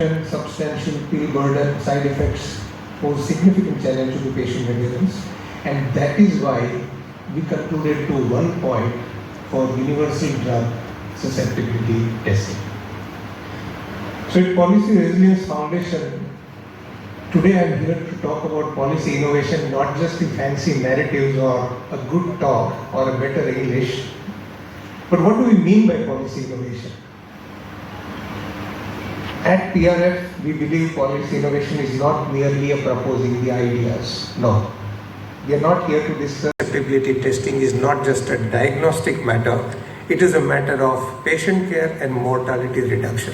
Substantial pill burden, side effects pose significant challenge to the patient adherence, and that is why we concluded to one point for universal drug susceptibility testing. So at Policy Resilience Foundation, today I am here to talk about policy innovation, not just the fancy narratives or a good talk or a better English, but what do we mean by policy innovation? At PRF, we believe policy innovation is not merely a proposing the ideas. No. We are not here to discuss susceptibility testing is not just a diagnostic matter, it is a matter of patient care and mortality reduction.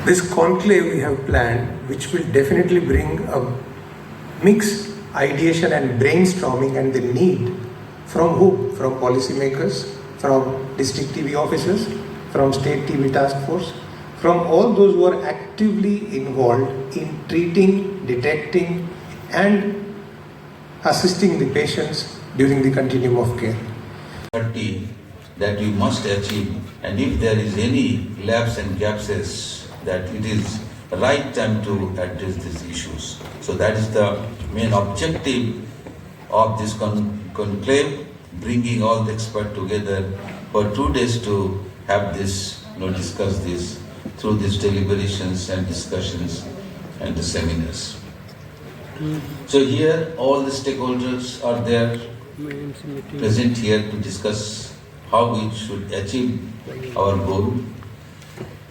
This conclave we have planned, which will definitely bring a mix, ideation and brainstorming and the need from who? From policymakers, from district TV officers, from state TV task force, from all those who are actively involved in treating, detecting and assisting the patients during the continuum of care. That you must achieve, and if there is any lapse and gaps, that it is the right time to address these issues. So that is the main objective of this conclave, bringing all the experts together for 2 days to have this, discuss this through these deliberations and discussions and the seminars. So here all the stakeholders are there, present here to discuss how we should achieve our goal.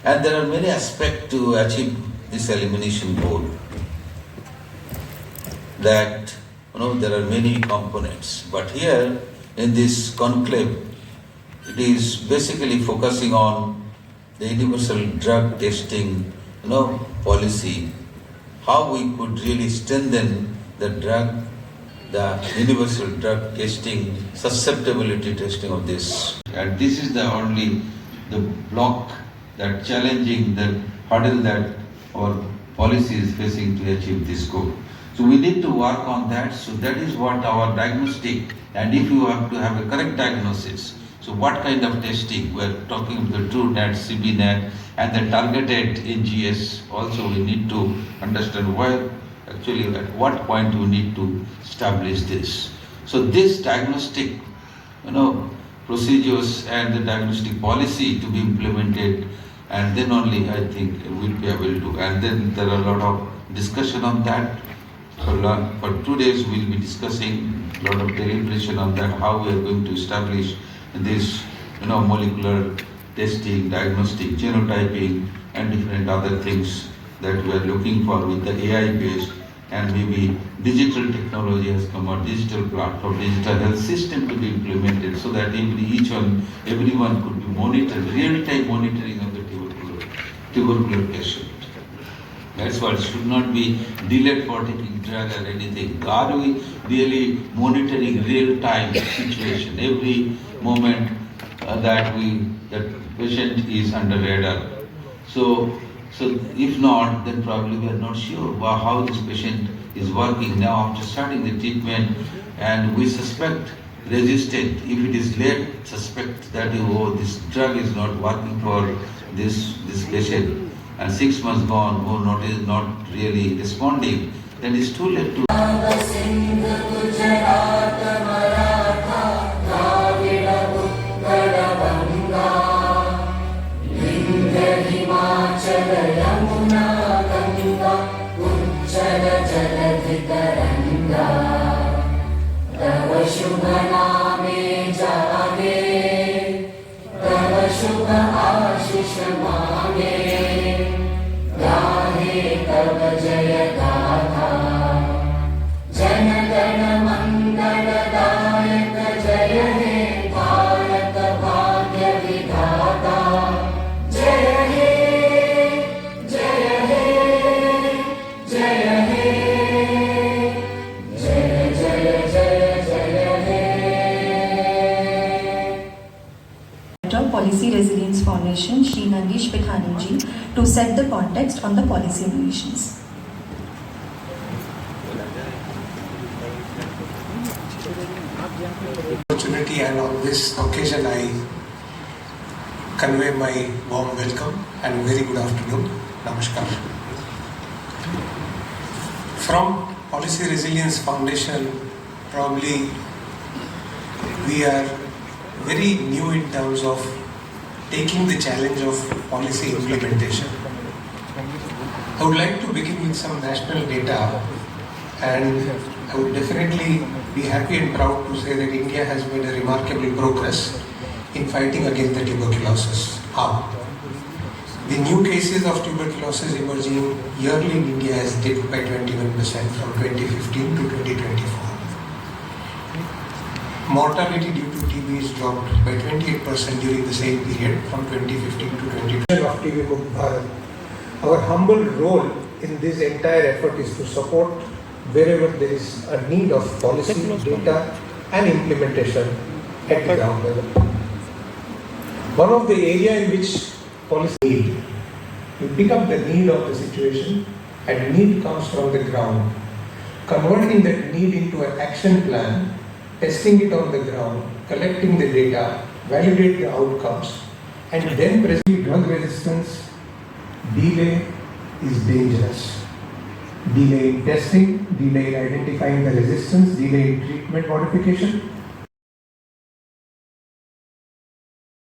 And there are many aspects to achieve this elimination goal. That, there are many components. But here in this conclave, it is basically focusing on the universal drug testing, policy, how we could really strengthen the universal drug testing, susceptibility testing of this. And this is the only the block that challenging the hurdle that our policy is facing to achieve this goal. So we need to work on that. So that is what our diagnostic, and if you have to have a correct diagnosis, so what kind of testing? We are talking about the TrueNet, CBNet, and the targeted NGS. Also, we need to understand where, actually, at what point we need to establish this. So this diagnostic, procedures and the diagnostic policy to be implemented, and then only I think we'll be able to. And then there are a lot of discussion on that. So for 2 days, we'll be discussing a lot of deliberation on that, how we are going to establish this, molecular testing, diagnostic, genotyping, and different other things that we are looking for with the AI-based, and maybe digital technology has come out, digital platform, digital health system to be implemented, so that everyone could be monitored, real-time monitoring of the tuberculosis patient. That's what should not be delayed for taking drug or anything. Are we really monitoring real-time situation every moment that patient is under radar? So if not, then probably we are not sure how this patient is working now after starting the treatment, and we suspect resistant. If it is late, suspect that this drug is not working for this patient. And 6 months gone, not really responding, then it's too late to. Policy Resilience Foundation, Shri Nandish Pekhani ji, to set the context on the policy innovations. Opportunity, and on this occasion I convey my warm welcome and very good afternoon. Namaskar. From Policy Resilience Foundation, probably we are very new in terms of taking the challenge of policy implementation. I would like to begin with some national data, and I would definitely be happy and proud to say that India has made a remarkable progress in fighting against the tuberculosis. How? The new cases of tuberculosis emerging yearly in India has dipped by 21% from 2015 to 2024. Mortality due to TB is dropped by 28% during the same period from 2015 to 2020. Of TB Bharat. Our humble role in this entire effort is to support wherever there is a need of policy, data and implementation at the ground level. One of the areas in which policy need, you pick up the need of the situation and need comes from the ground. Converting that need into an action plan, testing it on the ground, collecting the data, validate the outcomes, and then present drug resistance. Delay is dangerous. Delay in testing, delay in identifying the resistance, delay in treatment modification,